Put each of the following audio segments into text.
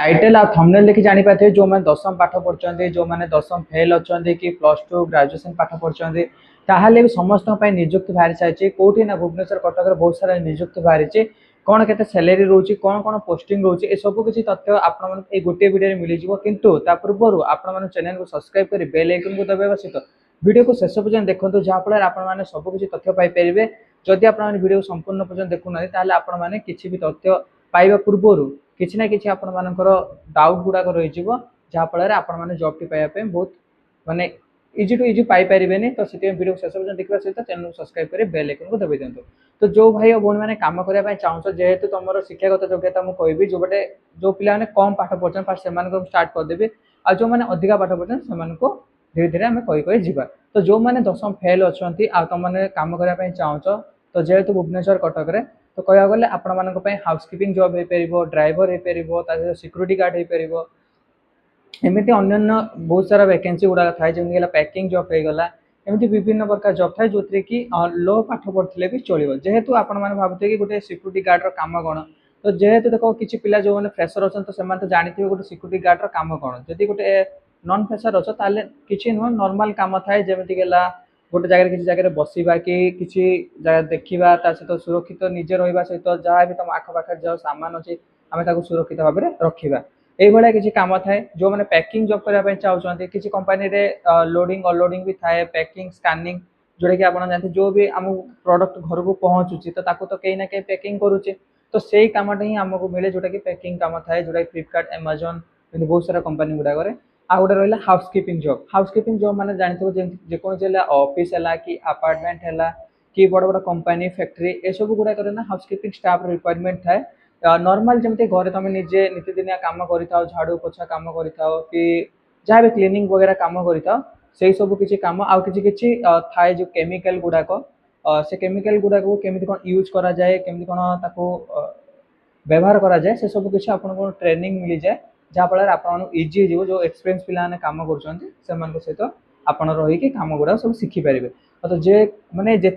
Title आ thumbnail देखि जानि पाथे जो माने दशम पाठ पढचंती जो माने दशम फेल अछंती कि प्लस 2 ग्रेजुएशन पाठ पढचंती ताहाले भी समस्त पय नियुक्ति बाहरी साइछि कोठी ना भुवनेश्वर कटक रे बहुत सारा नियुक्ति बाहरी छि कोन केते सैलरी रहउछि कोन कोन पोस्टिंग रहउछि ए सब किछि तथ्य आपण मन ए गोटे वीडियो रे मिलि जिवो किंतु ता पूर्वरु आपण मन चैनल को सब्सक्राइब करी बेल आइकन को दबावा सहित वीडियो को शेष पर्यंत देखंतु जहा फल आपण माने सब किछि तथ्य पाई परिबे जदि आपण माने वीडियो संपूर्ण पर्यंत देखु नै ताले आपण माने किछि भी तथ्य पाइबा पूर्वरु किछि ना किछि आपण मानकर डाउट गुडा रही जहाँ फल आपण मैंने जॉब टी पाइबा बहुत माने इजी टू इजी पाई पारे तो से वीडियो शेष पर्यटन देखा सहित चैनल को सब्सक्राइब कर बेल आइकन को दबाई दिंतु। तो जो भाई और भौणी मैंने काम करने चाहूँ जेहेतु तुम शिक्षागत योग्यता मुझे कहबी जो बटे जो पिला कम पाठ पढ़ते फास्ट से स्टार्ट करदेवी आ जो मैंने अधिका पाठ पढ़ते से धीरे धीरे आम कही जा तो जो मैंने दशम फेल अच्छा तुमने कम करने चाहूँ तो जेहेतु भुवनेश्वर कटक रे तो कह गले आपण मान हाउसकीपिंग जॉब हो पार ड्राइवर हो पार सिक्यूरीटी गार्ड हो पार एमती अन्य बहुत सारा वैकेंसी गुड़ा थाए जमी पैकिंग जॉब हो गला एमती विभिन्न प्रकार जॉब थाए जो कि लो पाठ पढ़ते भी चलो जेहेतु आपण मैंने भावुथे कि गोटे सिक्यूरीटी गार्ड काम कौन तो जेहेतु देखो किसी पिला जो मैंने फ्रेशर अच्छा तो से जानते गोटे सिक्यूरीटी गार्ड काम कौन जदि गोटे नॉन फ्रेशर अच्छे ताले किसी नुह नॉर्मल काम थाए जमीक गोटे जगह किसी जगह बसवा कि किसी जगह देखा सहित सुरक्षित निजे रहा सहित जहाँ भी तुम आखपाखे जो सामान अच्छी आम सुरक्षित भाव में रखा ये किसी कम थाए जो मैंने पैकिंग जॉब करने चाहते किसी कंपनी रे लोडिंग अनलोडिंग भी थाए पैकिंग स्कानिंग जोटा कि आप जानते जो भी आम प्रोडक्ट घर को पहुँचुची तो ताको तो कहीं ना कहीं पैकिंग करुचे तो से कमटा ही आमको मिले जोटा कि पैकिंग कम थाए जोटा फ्लिपकार्ट अमेजन बहुत सारा कंपनी गुड़ाक आ गोटे रहा हाउसकीपिंग जॉब मैंने जानते जेकोसी ऑफिस है कि अपार्टमेंट है कि बड़ बड़ कंपनी फैक्ट्री ए सब गुड़ाक ना हाउसकीपिंग स्टाफ रिक्वायरमेंट थाए नॉर्मल जमी घरे तुम निजे नीतिदिनिया कम कर झाड़ू पोछा कम कर कि जहाँ भी क्लीनिंग वगैरह कम कर से सब किसी कम आउ कि थाए जो केमिकल गुड़ाक से केमिकल गुड़ाक केमी कौन यूज करा जाए केमी कौन ताको व्यवहार करा जाए से सब किसी आपको ट्रेनिंग मिल जाए जहाँ फल आप इजी हो जो एक्सपीरियंस पिला कम कर सहित आप रही कम गुड़ा सब शिखिपारे तो जे मैंने जी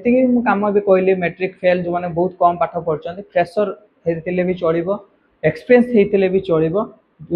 कम भी कहली मैट्रिक फेल जो मैंने बहुत कम पाठ पढ़ते फ्रेशर होते भी चलो एक्सपीरियंस होते भी चलो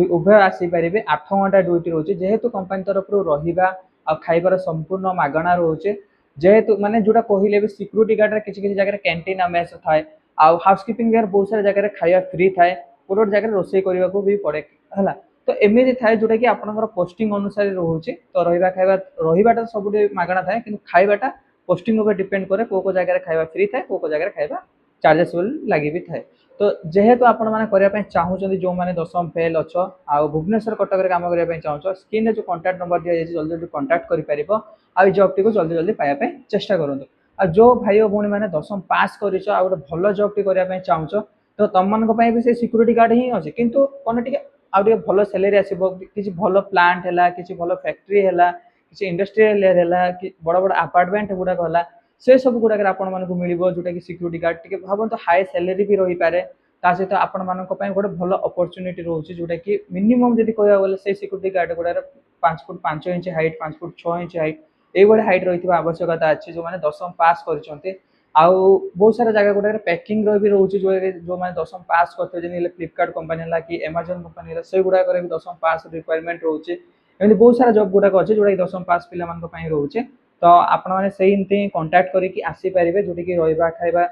उभय आसीपारे 8 घंटा ड्यूटी रोचे जेहेतु कंपनी तरफ रहा खाइबार संपूर्ण मागणा रोचे जेहेतु माने जोटा कहले भी सिक्यूरीटी गार्ड किसी जगह कैंटीन मेस थाए आउ हाउसकीपिंग बहुत सारा जगह खाଇବା फ्री थाए गोटे जगह रोसे करने को भी पड़े है तो एमती थाए जोटा कि आपंकर पोस्टिंग अनुसार रोचे तो रहा खाଇବା रहीबाटा सब मागणा थाए कि खाइबाटा पोस्टिंग उपर डिपेंड करे को जगह खाଇବା फ्री थाए को जगह खाଇବା चार्जेसेबल लगी भी थाए तो जेहेतु आपण मैंने करने चाहूँगी जो मैंने दशम फेल अच्छ आ भुवनेश्वर कटक रे काम करने चाहूँ स्क्रीन जो कॉन्टैक्ट नंबर दिया जल्दी जल्दी कॉन्टैक्ट कर आई जॉब टी को जल्दी जल्दी पाइबा चेष्टा करूँ आ जो भाई और भौणी मैंने दशम पास कर गोटे भल जॉब टी करने चाहूँ तो तुम मान भी से सिक्यूरीटी गार्ड ही अच्छे किंतु कौन टे आगे भल सैलरी आसो किसी भल प्लांट है कि भल फैक्ट्री है किसी इंडस्ट्रियल है कि बड़ बड़ अपार्टमेंट गुड़ाक है से सब गुड़ाक आपण मानक मिल जोटा कि सिक्यूरीटी गार्ड टी भावत हाई सैलरी भी रही पारे सहित आपण मान गोटे भल अपरच्युनिटी रोचे जोटा कि मिनिमम जब कह गले से सिक्यूरीटी गार्ड गुड़ा 5 foot 5 inch height 5 foot 6 inch height ये हाइट रही आवश्यकता अच्छी जो मैंने दशम पास कर बहुत सारा जगह गुड़ा पैकिंग भी रोचे जो मैंने दशम पास करते फ्लिपकार्ट कंपनी है कि अमेजन कंपनी से गुड़ाक भी दशम पास रिक्वायरमेंट रोचे एमती बहुत सारा जॉब गुड़ाक अच्छे जोटा कि दशम पास पिला रोचे तो आपण मैंने से कंटाक्ट करके आसीपारे जोटा कि रहा खाଇବା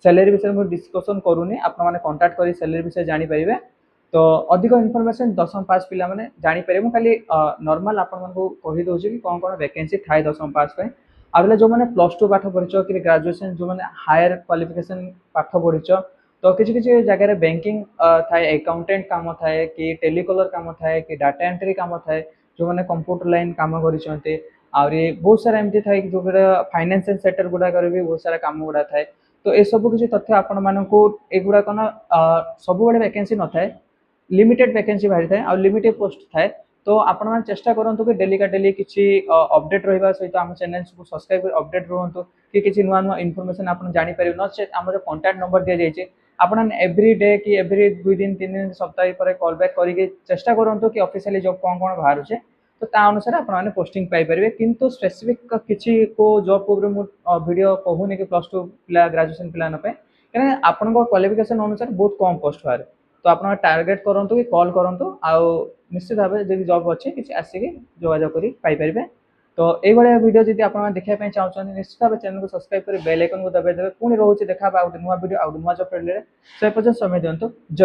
सैलरी विषय में डिस्कसन करूनी आपने कंटाक्ट कर सैलरी विषय जानीपर तो अधिक इनफॉरमेशन दशम पास पिला मैंने जानीपर खाली नॉर्मल आपको कहीदे कि कौन कौन वैकेंसी थाए दशम पास आगे जो मैंने प्लस 2 पाठ पढ़िच कि ग्रेजुएशन जो मैंने हायर क्वालिफिकेशन पाठ पढ़िच तो किसी किसी जगह बैंकिंग थाए अकाउंटेंट काम थाए कि टेलीकलर काम थाए कि डाटा एंट्री काम थाए जो मैंने कंप्यूटर लाइन काम कर बहुत सारा एमती थाए जो फाइनेंशियल सेक्टर गुड़ाक भी बहुत सारा काम गुड़ा थाए तो ये सब किसी तथ्य आपण मानक एगुड़ाक ना सब वैकेंसी न थाए लिमिटेड वैकेंसी बाहरी थाए आ लिमिटेड पोस्ट थाए तो आपण मैंने चेष्टा करूँ कि डेली का डेली किसी अपडेट रहा सहित आम चैनल को सब्सक्राइब कर अपडेट रुहतु कि किसी नुआ नुआ इनफॉरमेशन आप जानीपर नचेत आम जो कॉन्टैक्ट नंबर दी जाइए आपन एवरी डे कि एवरी 2 दिन 3 दिन सप्ताह पर कॉल बैक करके चेष्टा करूँ कि ऑफिशियली जॉब कौन कौन बाहर तो ता अनुसार आपने पोस्टिंग पाइपर किंतु स्पेसिफिक किसी को जॉब को वीडियो कहूनी कि प्लस 2 पिला ग्रेजुएशन पिला कहीं आपण क्वालिफिकेशन अनुसार बहुत कम पोस्ट बाहर तो आप टार्गेट करूँ कि कॉल करूँ आउ निश्चित भाव जब जॉब अच्छी किसी आसिक जोगाजोग कर तो ये वीडियो जब आप देखा चाहते निश्चित भाव चैनल को सब्सक्राइब कर बेल आइकन को दबाई देवे पुणी रोचे देखा गोटे नुआ वीडियो आउ नुआ जॉब से पर्यंत समय दिंतु जय